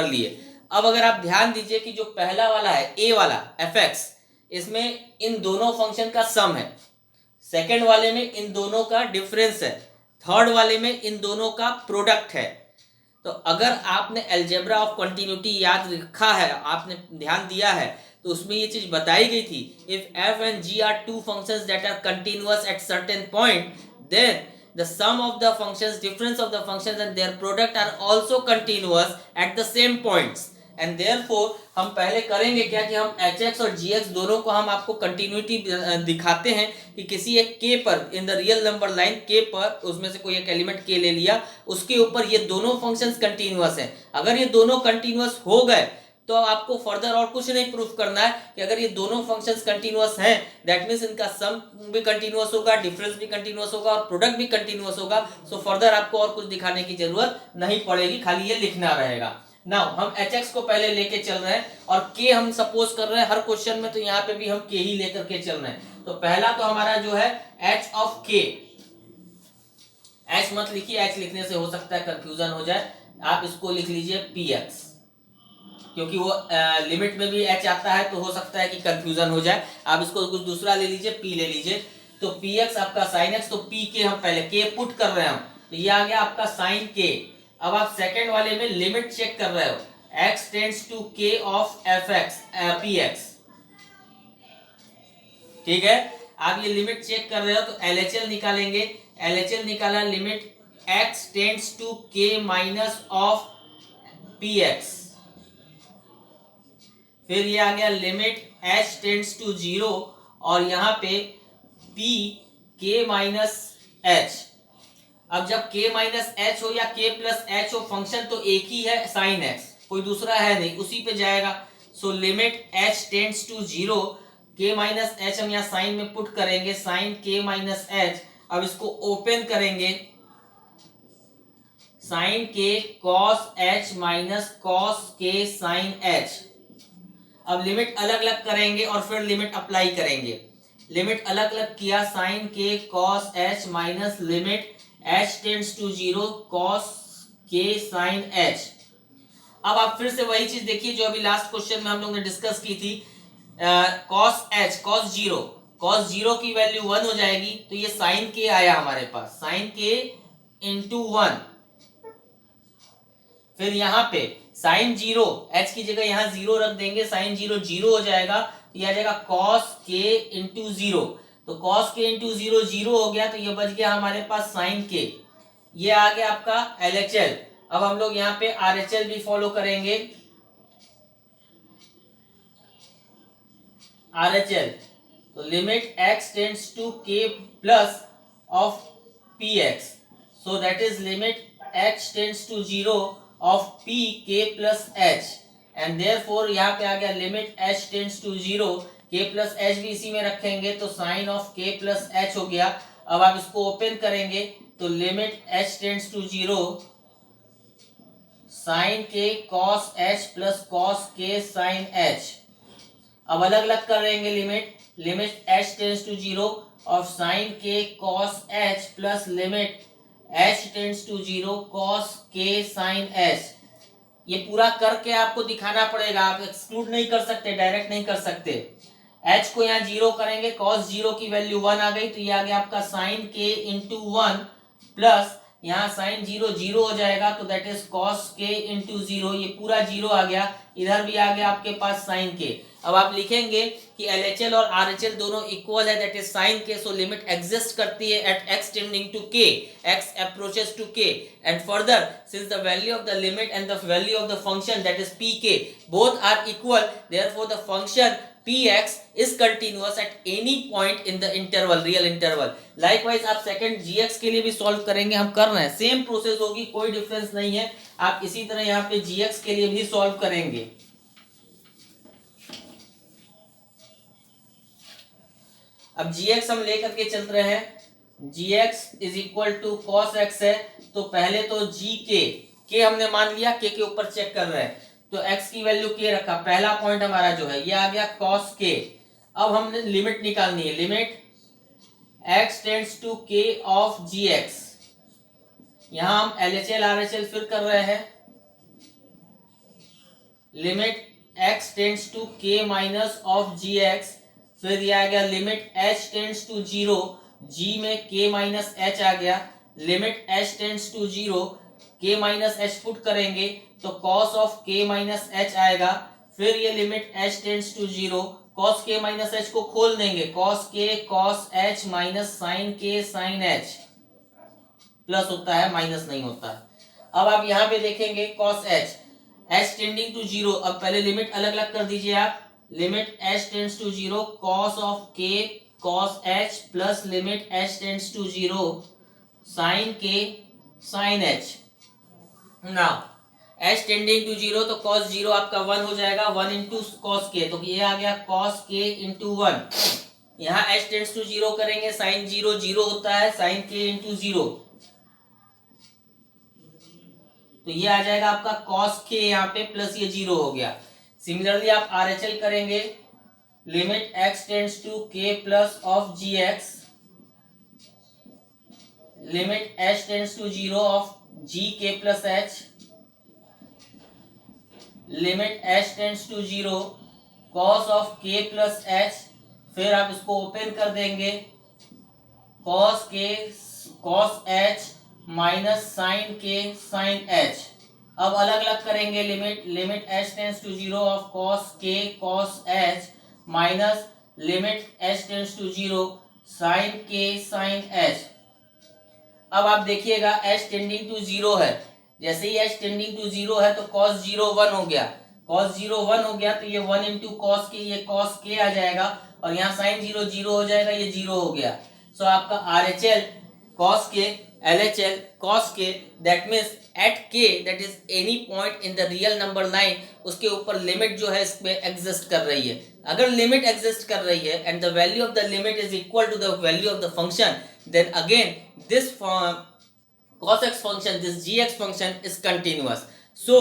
लिए। अब अगर आप ध्यान दीजिए कि जो पहला वाला है ए वाला एफ एक्स, इसमें इन दोनों फंक्शन का सम है, सेकेंड वाले में इन दोनों का डिफरेंस है, थर्ड वाले में इन दोनों का प्रोडक्ट है। तो अगर आपने अलजेब्रा ऑफ कंटिन्यूटी याद रखा है, आपने ध्यान दिया है, तो उसमें ये चीज बताई गई थी, if f and g are 2 functions that are continuous at certain point then the sum of the functions, difference of the functions and their product are also continuous at the same points, and therefore हम पहले करेंगे क्या कि हम hx और gx दोनों को हम आपको कंटिन्यूटी दिखाते हैं कि किसी एक k पर in the real number line k पर उसमें से कोई एक एलिमेंट k ले लिया, उसके ऊपर ये दोनों फंक्शंस कंटिन्यूअस हैं। अगर ये दोनों कंटिन्यूअस हो गए तो आपको फर्दर और कुछ नहीं प्रूफ करना है कि अगर ये दोनों फंक्शंस कंटिन्यूअस हैं दैट मींस इनका सम भी कंटिन्यूअस होगा, डिफरेंस भी कंटिन्यूअस होगा और प्रोडक्ट भी कंटिन्यूअस होगा। सो फर्दर आपको और कुछ दिखाने की जरूरत नहीं पड़ेगी, खाली ये लिखना रहेगा। नाउ हम hx को पहले लेके चल रहे हैं और k हम सपोज कर रहे हैं हर क्वेश्चन में, तो यहाँ पे भी हम k ही लेकर के चल रहे हैं। तो पहला तो हमारा जो है h ऑफ k, h मत लिखिए, h लिखने से हो सकता है कंफ्यूजन हो जाए, आप इसको लिख लीजिए px, क्योंकि वो लिमिट में भी h आता है तो हो सकता है कि कंफ्यूजन हो जाए। आप इसको कुछ दूसरा ले लीजिए, p ले लीजिए, तो px आपका sin x, तो p के हम पहले k पुट कर रहे हैं हम, तो ये आ गया आपका sin k। अब आप सेकंड वाले में लिमिट चेक कर रहे हो, x tends to k of fx px, ठीक है। आप ये लिमिट चेक कर रहे हो तो LHL निकालेंगे, LHL निकाला limit x tends to k minus of px, फिर ये आ गया लिमिट h टेंड्स टू 0 और यहाँ पे p k माइनस h। अब जब k माइनस h हो या k प्लस h हो, फंक्शन तो एक ही है sin x, कोई दूसरा है नहीं, उसी पे जाएगा। So limit h tends to 0, k minus h हम यहाँ साइन में पुट करेंगे, साइन k माइनस h। अब इसको ओपन करेंगे, sine k cos h minus cos k sine h। अब लिमिट अलग अलग करेंगे और फिर लिमिट अप्लाई करेंगे, लिमिट अलग अलग किया, sine k cos h minus limit h tends to 0 cos k sine h। अब आप फिर से वही चीज देखिए जो अभी लास्ट क्वेश्चन में हम लोग ने डिस्कस की थी, cos h cos 0 की वैल्यू 1 हो जाएगी, तो ये साइन k आया हमारे पास, साइन k इंटू 1। फिर यहाँ पे साइन 0, h की जगह यहाँ 0 रख देंगे, साइन 0 0 हो जाएगा, तो यह आ जाएगा cos k इंटू 0, तो cos k इंटू 0 0 हो गया, तो ये बच गया हमारे पास साइन k। ये आ गया आपका LHL। अब हम लोग यहाँ पे RHL भी फॉलो करेंगे, RHL, तो limit x tends to k plus of px, so that is limit h tends to 0 of p k plus h, and therefore यहाँ पे आ गया limit h tends to 0, k plus h भी इसी में रखेंगे, तो sine of k plus h हो गया। अब आप इसको ओपन करेंगे तो limit h tends to 0 sine k cos h plus cos k sine h। अब अलग अलग करेंगे limit h tends to 0 of sine k cos h plus limit h tends to 0 cos k sine h। ये पूरा करके आपको दिखाना पड़ेगा, आप एक्सक्लूड नहीं कर सकते, डायरेक्ट नहीं कर सकते। h को यहाँ 0 करेंगे, cos 0 की वैल्यू 1 आ गई, तो ये आ गया आपका साइन k इंटू 1 प्लस यहाँ साइन 0 0 हो जाएगा, तो that is cos k into 0, ये पूरा 0 आ गया, इधर भी आ गया आपके पास साइन k। अब आप लिखेंगे कि LHL और RHL दोनों इक्वल है, that is sine k, so limit exist करती है at x tending to k, x approaches to k, and further since the value of the limit and the value of the function that is pk both are equal, therefore the function px is continuous at any point in the interval, real interval। likewise आप second gx के लिए भी solve करेंगे, हम कर रहे हैं, same process होगी, कोई डिफरेंस नहीं है। आप इसी तरह यहाँ पे gx के लिए भी सॉल्व करेंगे। अब gx हम लेकर के चल रहे हैं, gx is equal to cos x है, तो पहले तो k हमने मान लिया, k के ऊपर चेक कर रहे हैं, तो x की वैल्यू k रखा, पहला पॉइंट हमारा जो है ये आ गया cos k। अब हमने लिमिट निकालनी है, limit x tends to k of gx, यहां हम LHL RHL फिर कर रहे हैं, limit x tends to k minus of gx, फिर ये आ गया limit h tends to 0, g में k माइनस h आ गया, limit h tends to 0, k minus h put करेंगे तो cos of k minus h आएगा, फिर ये limit h tends to 0, cos k minus h को खोल देंगे, cos k cos h minus sin k sin h, plus होता है, माइनस नहीं होता है। अब आप यहाँ पे देखेंगे cos h, h tending to zero. अब पहले लिमिट अलग अलग कर दीजिए आप, limit h tends to zero cos of k cos h plus limit h tends to zero sin k sin h। Now h tending to zero तो cos zero आपका 1 हो जाएगा, 1 इंटू कॉस के, तो ये आ गया cos k इंटू 1। यहाँ h टेंड्स टू जीरो करेंगे, sin जीरो जीरो होता है, sin k इंटू जीरो, तो ये आ जाएगा आपका cos k यहाँ पे प्लस ये जीरो हो गया। सिमिलरली आप RHL करेंगे, limit x tends to k plus of gx, limit h tends to zero of gk plus h, limit h tends to zero cos of k plus h, फिर आप इसको open कर देंगे cos k cos h minus sine के sine h। अब अलग अलग करेंगे, limit h tends to zero of cos k cos h minus limit h tends to zero sine k sine h। अब आप देखिएगा h टेंडिंग टू जीरो है, जैसे ही h टेंडिंग टू जीरो है तो cos जीरो 1 हो गया, cos जीरो 1 हो गया तो ये 1 इंटू कॉस के, ये cos k आ जाएगा, और यहाँ साइन जीरो जीरो हो जाएगा, ये जीरो हो गया। सो आपका RHL cos k, LHL cos k, that means at k that is any point in the real number line, उसके ऊपर लिमिट जो है इसमें एग्जिस्ट कर रही है। अगर लिमिट एग्जिस्ट कर रही है and the value of the limit is equal to the value of the function, then again this cos x function, this gx function is continuous. So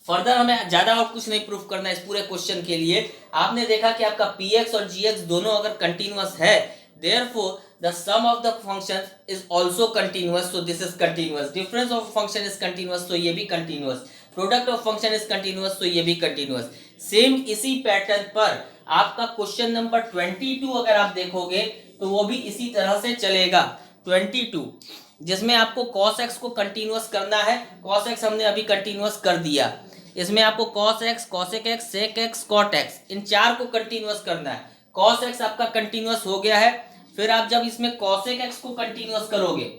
further हमें ज्यादा और कुछ नहीं प्रूफ करना है इस पूरे क्वेश्चन के लिए। आपने देखा कि आपका px और gx दोनों अगर कंटिन्यूअस है, therefore the sum of the function is also continuous, so this is continuous। difference of function is continuous, so ये भी continuous। product of function is continuous, so ये भी continuous। सेम इसी pattern पर आपका क्वेश्चन नंबर 22 अगर आप देखोगे तो वो भी इसी तरह से चलेगा। 22 जिसमें आपको cos x को कंटिन्यूअस करना है, cos x हमने अभी कंटिन्यूअस कर दिया, इसमें आपको cos x cosec x sec x cot x इन चार को कंटिन्यूअस करना है। cos x आपका कंटिन्यूअस हो गया है, फिर आप जब इसमें cosec x को कंटिन्यूअस करोगे,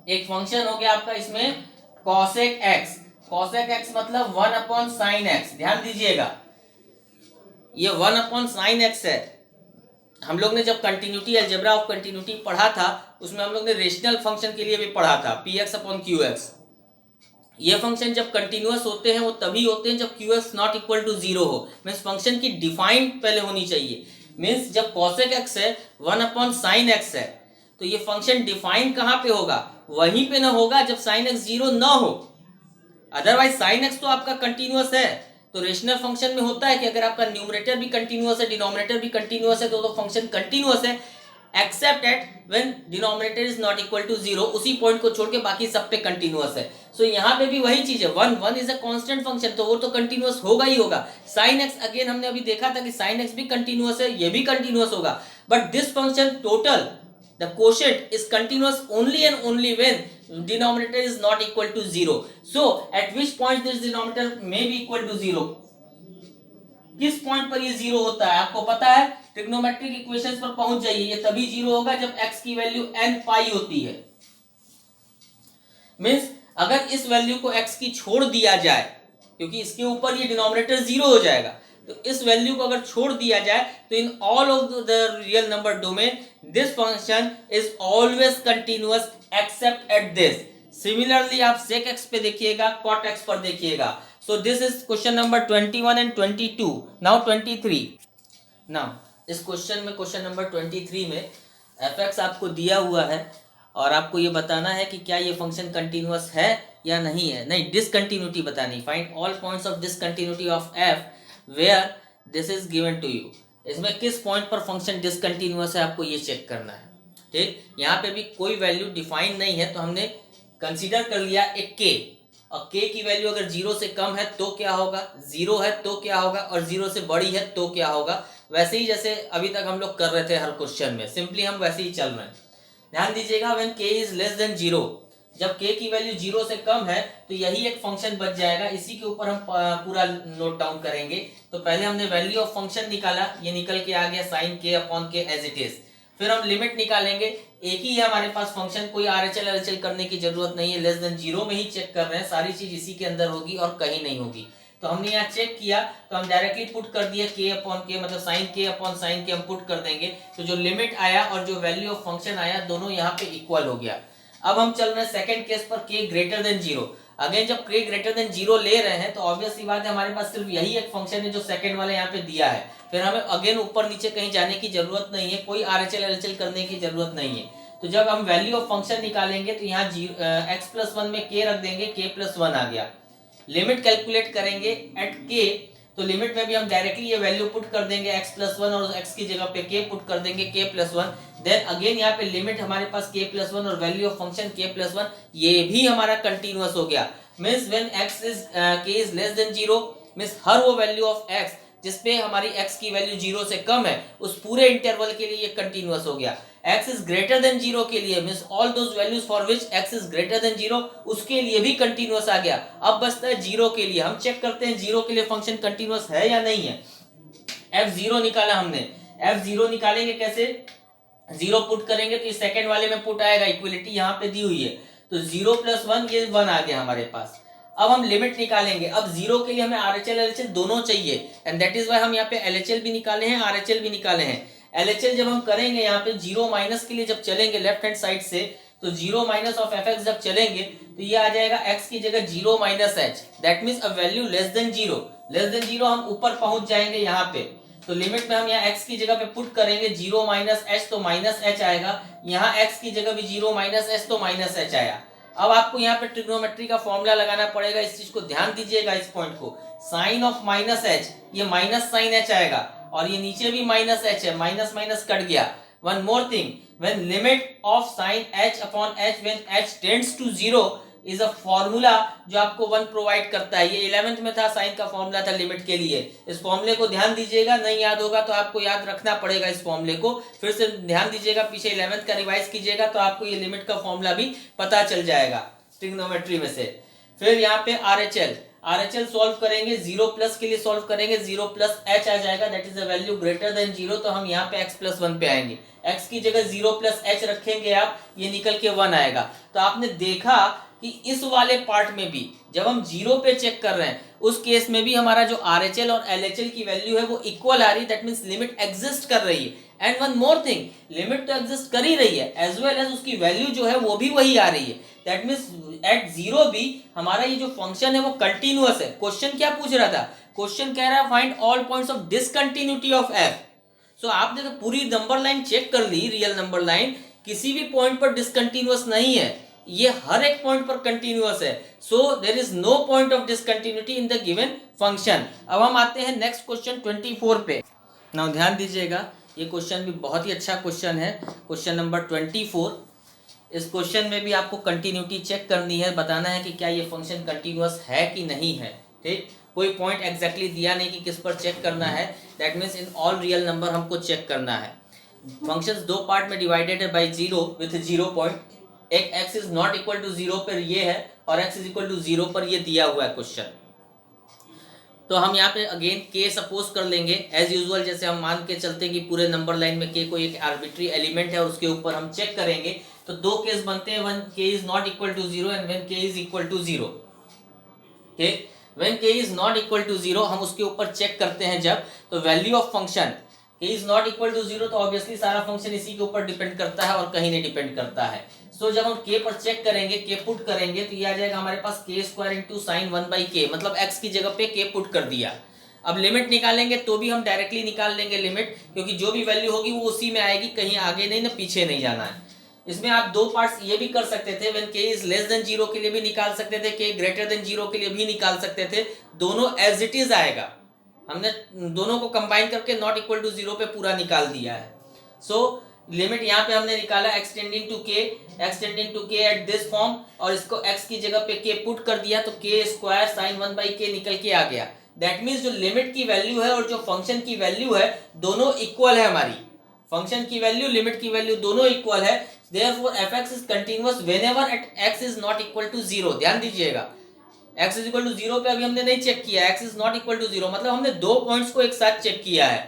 एक फंक्शन हो गया आपका इसमें cosec x, cosec x मतलब 1 अपॉन साइन x। ध्यान दीजिएगा ये 1 अपॉन साइन x है। हम लोग ने जब कंटिन्यूटी अलजेब्रा ऑफ कंटिन्यूटी पढ़ा था उसमें हम लोग ने रेशनल फंक्शन के लिए भी पढ़ा था px अपॉन qx। ये फंक्शन जब कंटिन्यूअस होते हैं वो तभी होते हैं जब qx not equal to zero हो, मीन्स फंक्शन की डिफाइंड पहले होनी चाहिए। मीन्स जब cosec x है 1 अपॉन साइन x है तो ये फंक्शन डिफाइन कहाँ पे होगा, वहीं पे ना होगा जब साइन x जीरो ना हो। अदरवाइज साइन x तो आपका कंटिन्यूअस है, तो रेशनल फंक्शन में होता है कि अगर आपका न्यूमरेटर भी कंटिन्यूअस है डिनोमिनेटर भी कंटिन्यूअस है तो फंक्शन कंटिन्यूअस है, except at when denominator is not equal to zero, उसी पॉइंट को छोड़ के बाकी सब पे कंटिन्यूअस है। सो यहाँ पे भी वही चीज है, 1 इज अ कांस्टेंट फंक्शन तो वो तो कंटिन्यूअस होगा ही होगा। साइन एक्स अगेन हमने अभी देखा था कि साइन एक्स भी कंटिन्यूअस है, ये भी कंटिन्यूअस होगा, but this function total the quotient is continuous only and only when denominator is not equal to zero। so at which point this denominator may be equal to zero, किस point पर ये zero होता है आपको पता है, trigonometric equations पर पहुंच जाइए, ये तभी जीरो होगा जब x की वैल्यू n पाई होती है। मींस अगर इस वैल्यू को x की छोड़ दिया जाए, क्योंकि इसके ऊपर ये डिनोमिनेटर जीरो हो जाएगा, तो इस वैल्यू को अगर छोड़ दिया जाए तो in all of the real number domain this function is always continuous accept at this. Similarly आप sec x पे देखिएगा, cot x पर देखिएगा। So this is question number 21 and 22। Now 23। Now इस क्वेश्चन में, क्वेश्चन नंबर 23 में fx आपको दिया हुआ है और आपको ये बताना है कि क्या ये फंक्शन कंटिन्यूअस है या नहीं है। नहीं, डिसकंटिन्यूटी बतानी, find all points of discontinuity of f where this is given to you। इसमें किस पॉइंट पर फंक्शन डिसकंटिन्यूअस है आपको ये चेक करना है। ठीक, यहाँ पे भी कोई वैल्यू डिफाइन नहीं है तो हमने कंसीडर कर लिया एक k, और k की वैल्यू अगर जीरो से कम है तो क्या होगा, जीरो है तो क्या होगा, और जीरो से बड़ी है तो क्या होगा। वैसे ही जैसे अभी तक हम लोग कर रहे थे हर क्वेश्चन में, सिंपली हम वैसे ही चल रहे हैं। ध्यान दीजिएगा, when k is less than zero, जब k की वैल्यू जीरो से कम है तो यही एक फंक्शन बच जाएगा। इसी के ऊपर हम पूरा नोट डाउन करेंगे। तो पहले हमने वैल्यू ऑफ फंक्शन निकाला, ये निकल के आ गया साइन k अपॉन के एज इट इज। फिर हम लिमिट निकालेंगे, एक ही है हमारे पास फंक्शन, कोई RHL LHL करने की जरूरत नहीं है, लेस देन 0 में ही चेक कर रहे हैं, सारी चीज इसी के अंदर होगी और कहीं नहीं होगी। तो हमने यहाँ चेक किया तो हम डायरेक्टली पुट कर दिए k अपॉन k, मतलब sine k upon sine k हम पुट कर देंगे, तो जो लिमिट आया और जो वैल्यू ऑफ फंक्शन आया दोनों यहाँ पे इक्वल हो गया। अब हम चल रहे हैं सेकंड केस पर, k ग्रेटर देन 0। अगेन जब k ग्रेटर देन 0 ले रहे हैं तो ऑब्वियस सी बात है हमारे पास सिर्फ यही एक फंक्शन है जो सेकंड वाले यहाँ पे दिया है, फिर हमें अगेन ऊपर नीचे कहीं जाने की जरूरत नहीं है, कोई RHL LHL करने की जरूरत नहीं है। तो जब हम वैल्यू ऑफ फंक्शन निकालेंगे तो यहाँ x+1 में k रख देंगे, k+1 आ गया। लिमिट कैलकुलेट करेंगे एट k, तो लिमिट में भी हम डायरेक्टली ये वैल्यू पुट कर देंगे x+1 और x की जगह पे k पुट कर देंगे k+1। देन अगेन यहाँ पे लिमिट हमारे पास k+1 और वैल्यू ऑफ फंक्शन k+1, ये भी हमारा कंटिन्यूअस हो गया। Means when k is less than 0, means हर वो वैल्यू ऑफ x जिसपे हमारी x की वैल्यू 0 से कम है उस पूरे इंटरवल के लिए ये कंटिन्यूअस हो गया। x इज ग्रेटर देन 0 के लिए means all those values for which x is greater then 0, उसके लिए भी कंटिन्यूअस आ गया। अब बचता है 0 के लिए, हम चेक करते हैं 0 के लिए फंक्शन कंटिन्यूअस है या नहीं है। f0 निकाला हमने, f0 निकालेंगे कैसे, 0 पुट करेंगे तो ये सेकंड वाले में पुट आएगा, इक्वलिटी यहाँ पे दी हुई है, तो 0+1 ये 1 आ गया हमारे पास। अब हम लिमिट निकालेंगे, अब 0 के लिए हमें RHL LHL दोनों चाहिए एंड दैट इज व्हाई हम यहाँ पे LHL भी निकाले हैं, RHL भी निकाले हैं। LHL जब हम करेंगे यहाँ पे 0 माइनस के लिए जब चलेंगे लेफ्ट हैंड साइड से, तो 0 माइनस ऑफ fx जब चलेंगे तो ये आ जाएगा x की जगह 0 minus h, that means a value less than 0। Less than 0 हम ऊपर पहुंच जाएंगे यहाँ पे, तो लिमिट में हम यहाँ x की जगह पे पुट करेंगे 0 माइनस h, तो माइनस h आएगा, यहाँ x की जगह भी 0 माइनस h, तो माइनस h आया। अब आपको यहाँ पे ट्रिग्नोमेट्री का फॉर्मूला लगाना पड़ेगा, इस चीज को ध्यान दीजिएगा, इस पॉइंट को, साइन ऑफ माइनस h, ये माइनस साइन h आएगा और ये नीचे भी माइनस h है, माइनस माइनस कट गया। One more thing, when limit of sine h upon h when h tends to 0 is a formula जो आपको 1 प्रोवाइड करता है। ये 11th में था, साइन का फॉर्मूला था लिमिट के लिए। इस फॉर्मूले को ध्यान दीजिएगा, नहीं याद होगा तो आपको याद रखना पड़ेगा इस फॉर्मूले को, फिर से ध्यान दीजिएगा, पीछे 11th का रिवाइज कीजिएगा तो आपको ये लिमिट का फॉर्मूला भी पता चल जाएगा ट्रिग्नोमेट्री में से। फिर यहाँ पे RHL सॉल्व करेंगे, 0 प्लस के लिए सॉल्व करेंगे, 0 प्लस h आ जाएगा, that is a value greater then 0, तो हम यहाँ पे x+1 पे आएंगे, x की जगह 0 प्लस h रखेंगे आप, ये निकल के 1 आएगा। तो आपने देखा कि इस वाले पार्ट में भी जब हम 0 पे चेक कर रहे हैं उस केस में भी हमारा जो RHL और LHL की वैल्यू है वो इक्वल आ रही है, दैट मींस लिमिट एग्जिस्ट कर रही है। And one more thing, limit तो एग्जिस्ट कर ही रही है एज वेल एज उसकी वैल्यू जो है वो भी वही आ रही है, दैट मींस एट 0 भी हमारा ये जो फंक्शन है वो कंटिन्यूअस है। क्वेश्चन क्या पूछ रहा था, क्वेश्चन कह रहा है find all points of discontinuity of f। सो आपने तो पूरी नंबर लाइन चेक कर ली, रियल नंबर लाइन, किसी भी पॉइंट पर डिसकंटिन्यूअस नहीं है, ये हर एक पॉइंट पर कंटिन्यूअस है। So there is no point of discontinuity in the given function. अब हम आते हैं नेक्स्ट क्वेश्चन 24 पे। नाउ ध्यान दीजिएगा, ये क्वेश्चन भी बहुत ही अच्छा क्वेश्चन है, क्वेश्चन नंबर 24। इस क्वेश्चन में भी आपको कंटिन्यूटी चेक करनी है, बताना है कि क्या ये फंक्शन कंटिन्यूअस है कि नहीं है। ठीक, कोई पॉइंट एग्जैक्टली दिया नहीं कि किस पर चेक करना है, that means in all real number हमको चेक करना है। फंक्शंस दो पार्ट में डिवाइडेड है बाई 0 विथ 0 पॉइंट, एक x is not equal to 0 पर ये है और x इज इक्वल टू 0 पर ये दिया हुआ है क्वेश्चन। तो हम यहाँ पे अगेन k सपोज कर लेंगे एज यूजुअल, जैसे हम मान के चलते हैं कि पूरे नंबर लाइन में k कोई एक आर्बिट्री एलिमेंट है और उसके ऊपर हम चेक करेंगे। तो दो केस बनते हैं, one k is not equal to 0 and when k is equal to 0। ठीक, when k is not equal to 0 हम उसके ऊपर चेक करते हैं जब, तो value of function k is not equal to 0, तो ऑब्वियसली सारा फंक्शन इसी के ऊपर डिपेंड करता है और कहीं नहीं डिपेंड करता है। सो जब हम k पर चेक करेंगे, k पुट करेंगे, तो ये आ जाएगा हमारे पास k square into sine 1/k, मतलब x की जगह पे k पुट कर दिया। अब लिमिट निकालेंगे तो भी हम डायरेक्टली निकाल लेंगे लिमिट, क्योंकि जो भी वैल्यू होगी वो उसी में आएगी, कहीं आगे नहीं ना पीछे नहीं जाना है। इसमें आप दो पार्ट्स ये भी कर सकते थे, when k is less than 0 के लिए भी निकाल सकते थे, k ग्रेटर देन 0 के लिए भी निकाल सकते थे, दोनों एज इट इज आएगा। हमने दोनों को कंबाइन करके नॉट इक्वल टू 0 पे पूरा निकाल दिया है। सो लिमिट यहाँ पे हमने निकाला x tending to k at this form, और इसको x की जगह पे k पुट कर दिया, तो k स्क्वायर साइन 1/k निकल के आ गया। दैट मीन्स जो लिमिट की वैल्यू है और जो फंक्शन की वैल्यू है दोनों इक्वल है हमारी, फंक्शन की वैल्यू लिमिट की वैल्यू दोनों इक्वल है। Therefore fx is continuous whenever at x is not equal to 0। ध्यान दीजिएगा, x इज इक्वल टू 0 पे अभी हमने नहीं चेक किया, x is not equal to 0, मतलब हमने दो पॉइंट्स को एक साथ चेक किया है।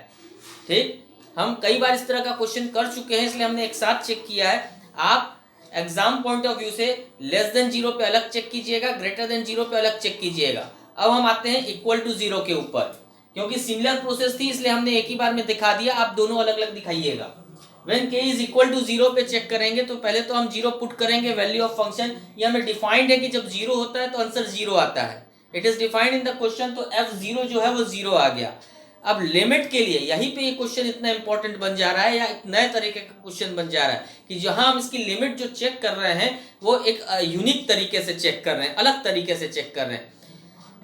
ठीक, हम कई बार इस तरह का क्वेश्चन कर चुके हैं, इसलिए हमने एक साथ चेक किया है। आप एग्जाम पॉइंट ऑफ व्यू से लेस देन 0 पे अलग चेक कीजिएगा, ग्रेटर देन 0 पे अलग चेक कीजिएगा। अब हम आते हैं इक्वल टू 0 के ऊपर, क्योंकि सिमिलर प्रोसेस थी इसलिए हमने एक ही बार में दिखा दिया, आप दोनों अलग अलग दिखाइएगा। When k is equal to 0 पे चेक करेंगे तो पहले तो हम 0 पुट करेंगे, वैल्यू ऑफ फंक्शन ये हमें डिफाइंड है कि जब 0 होता है तो आंसर 0 आता है, it is defined in the question, तो f0 जो है वो 0 आ गया। अब लिमिट के लिए यहीं पे ये क्वेश्चन इतना इंपॉर्टेंट बन जा रहा है, या एक नए तरीके का क्वेश्चन बन जा रहा है कि जहां हम इसकी लिमिट जो चेक कर रहे हैं वो एक यूनिक तरीके से चेक कर रहे हैं, अलग तरीके से चेक कर रहे हैं।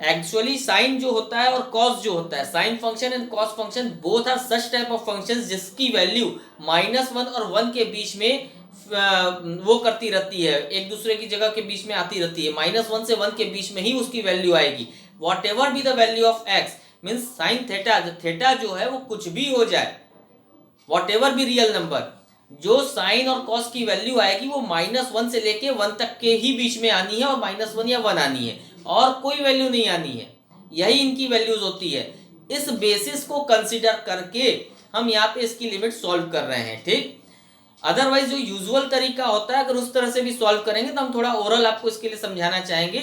एक्चुअली साइन जो होता है और कॉस जो होता है, sine function and cos function both are such type of functions जिसकी वैल्यू -1 और 1 के बीच में वो करती रहती है, एक दूसरे की जगह के बीच में आती रहती है, -1 से 1 के बीच में ही उसकी वैल्यू आएगी। What ever be the value of x means sine theta, theta जो है वो कुछ भी हो जाए, what ever be real number, जो साइन और कॉस की वैल्यू आएगी वो -1 से लेके 1 तक के ही बीच में आनी है, और -1 या 1 आनी है, और कोई वैल्यू नहीं आनी है। यही इनकी वैल्यूज होती है। इस बेसिस को कंसीडर करके हम यहाँ पे इसकी लिमिट सॉल्व कर रहे हैं, ठीक। अदरवाइज जो यूजुअल तरीका होता है, अगर उस तरह से भी सॉल्व करेंगे तो हम थोड़ा ओरल आपको इसके लिए समझाना चाहेंगे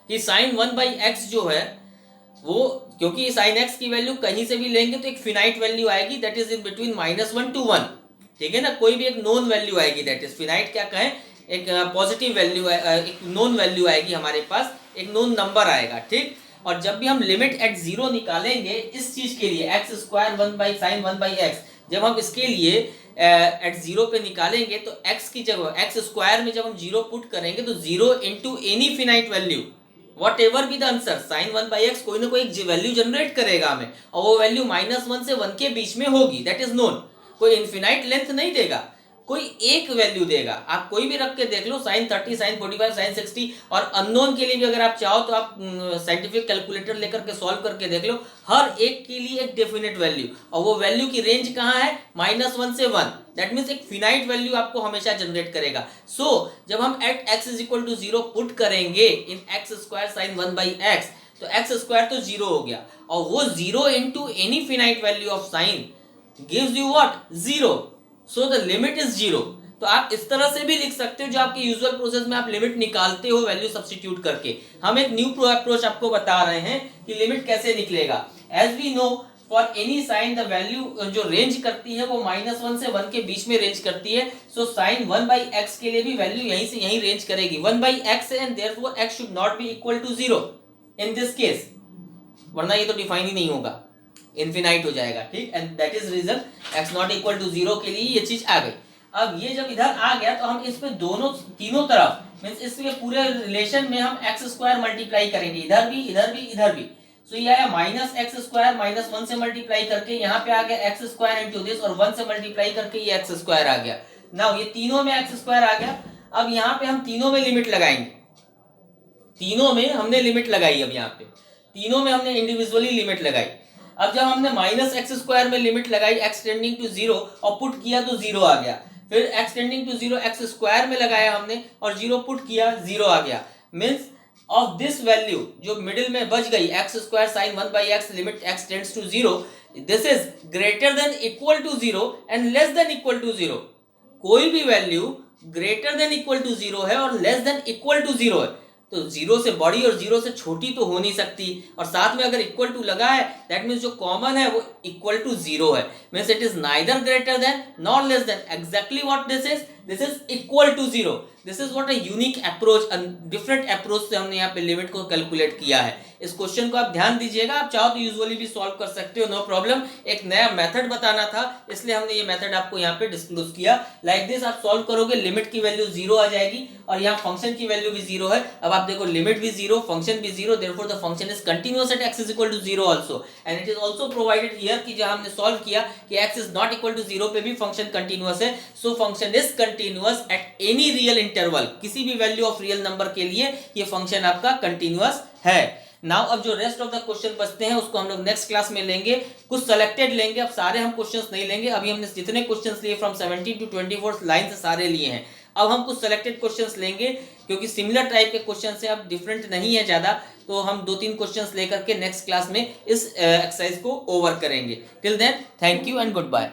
कि साइन 1/x जो है वो, क्योंकि साइन x की वैल्यू कहीं से भी लेंगे तो एक फिनाइट वैल्यू आएगी, that is in between -1 to 1, ठीक है ना। कोई भी एक नोन वैल्यू आएगी, दैट इज फिनाइट, क्या कहें, एक पॉजिटिव वैल्यू, एक नोन वैल्यू आएगी हमारे पास, एक नोन नंबर आएगा, ठीक। और जब भी हम लिमिट एट 0 निकालेंगे इस चीज के लिए x² 1/sin 1/x, जब हम इसके लिए एट 0 पे निकालेंगे तो x की जगह x² में जब हम 0 पुट करेंगे तो 0 into any finite value, whatever be the answer, sine 1/x कोई ना कोई वैल्यू जनरेट करेगा हमें, और वो वैल्यू -1 से 1 के बीच में होगी, दैट इज नोन। कोई इनफिनाइट लेंथ नहीं देगा, कोई एक वैल्यू देगा। आप कोई भी रख के देख लो, साइन 30, साइन 45, साइन 60, और अननोन के लिए भी अगर आप चाहो तो आप साइंटिफिक कैलकुलेटर लेकर के सॉल्व करके देख लो, हर एक के लिए एक डेफिनेट वैल्यू, और वो वैल्यू की रेंज कहाँ है, -1 से 1, दैट मीन्स एक फिनाइट वैल्यू आपको हमेशा जनरेट करेगा। सो जब हम at x is equal to 0 पुट करेंगे इन x² sin 1/x, तो x² तो 0 हो गया, और वो 0 into any finite value of sine gives you what, 0, so the limit is 0। तो आप इस तरह से भी लिख सकते हो, जो आपके यूजुअल प्रोसेस में आप लिमिट निकालते हो वैल्यू सब्स्टिट्यूट करके। हम एक न्यू अप्रोच आपको बता रहे हैं कि लिमिट कैसे निकलेगा। As we know for any sine the value जो रेंज करती है वो -1 से 1 के बीच में रेंज करती है, सो साइन 1/x के लिए भी वैल्यू यहीं से यहीं रेंज करेगी, 1/x, and therefore x should not be equal to 0 in this case, वरना ये तो डिफाइन ही नहीं होगा, इनफिनाइट हो जाएगा, ठीक। And that is reason x not equal to 0 के लिए ये चीज आ गई। अब ये जब इधर आ गया तो हम इस पे तीनों तरफ मींस इसलिए पूरे रिलेशन में हम x² मल्टीप्लाई करेंगे, इधर भी इधर भी इधर भी। सो ये आया -x² -1 से मल्टीप्लाई करके, यहाँ पे आ गया x² इनटू दिस, और 1 से मल्टीप्लाई करके ये x² आ गया। नाउ ये तीनों में x² आ गया। अब यहाँ पे हम तीनों में लिमिट लगाएंगे, तीनों में हमने लिमिट लगाई, अब यहाँ पे तीनों में हमने इंडिविजुअली लिमिट लगाई। अब जब हमने -x² में लिमिट लगाई x टेंडिंग टू 0 और पुट किया तो 0 आ गया, फिर x टेंडिंग टू 0 x² में लगाया हमने और 0 पुट किया, 0 आ गया। मींस ऑफ दिस वैल्यू जो मिडिल में बच गई x² sin 1/x limit x tends to 0, this is greater than equal to 0 and less than equal to 0। कोई भी वैल्यू ग्रेटर देन इक्वल टू 0 है और लेस देन इक्वल टू 0 है, तो 0 से बड़ी और 0 से छोटी तो हो नहीं सकती, और साथ में अगर इक्वल टू लगा है दैट मीन्स जो कॉमन है वो इक्वल टू 0 है, means it is neither greater than nor less than, exactly what this is equal to 0। This is what a unique approach, different approach से हमने यहाँ पे लिमिट को कैलकुलेट किया है। इस क्वेश्चन को आप ध्यान दीजिएगा, आप चाहो तो यूजुअली भी सॉल्व कर सकते हो, नो प्रॉब्लम। एक नया मेथड बताना था इसलिए हमने ये मेथड आपको यहाँ पे डिस्क्लोज किया। लाइक दिस आप सॉल्व करोगे, लिमिट की वैल्यू 0 आ जाएगी और यहाँ फंक्शन की वैल्यू भी 0 है। अब आप देखो लिमिट भी 0, फंक्शन भी 0, therefore the function is continuous at x is equal to 0 also, and it is also provided here कि जहां हमने सॉल्व किया कि x is not equal to 0 पे भी फंक्शन कंटीन्यूअस है, सो function is continuous at any real interval, किसी भी वैल्यू ऑफ रियल नंबर के लिए ये फंक्शन आपका कंटीन्यूअस है। नाउ अब जो रेस्ट ऑफ द क्वेश्चन बचते हैं उसको हम लोग नेक्स्ट क्लास में लेंगे, कुछ सेलेक्टेड लेंगे, अब सारे हम क्वेश्चंस नहीं लेंगे। अभी हमने जितने क्वेश्चंस लिए फ्रॉम 17 to 24 लाइन से सारे लिए हैं, अब हम कुछ सेलेक्टेड क्वेश्चंस लेंगे क्योंकि सिमिलर टाइप के क्वेश्चन से अब डिफरेंट नहीं है ज्यादा, तो हम 2-3 क्वेश्चंस लेकर के नेक्स्ट क्लास में इस एक्सरसाइज को ओवर करेंगे। Till then thank you and good bye.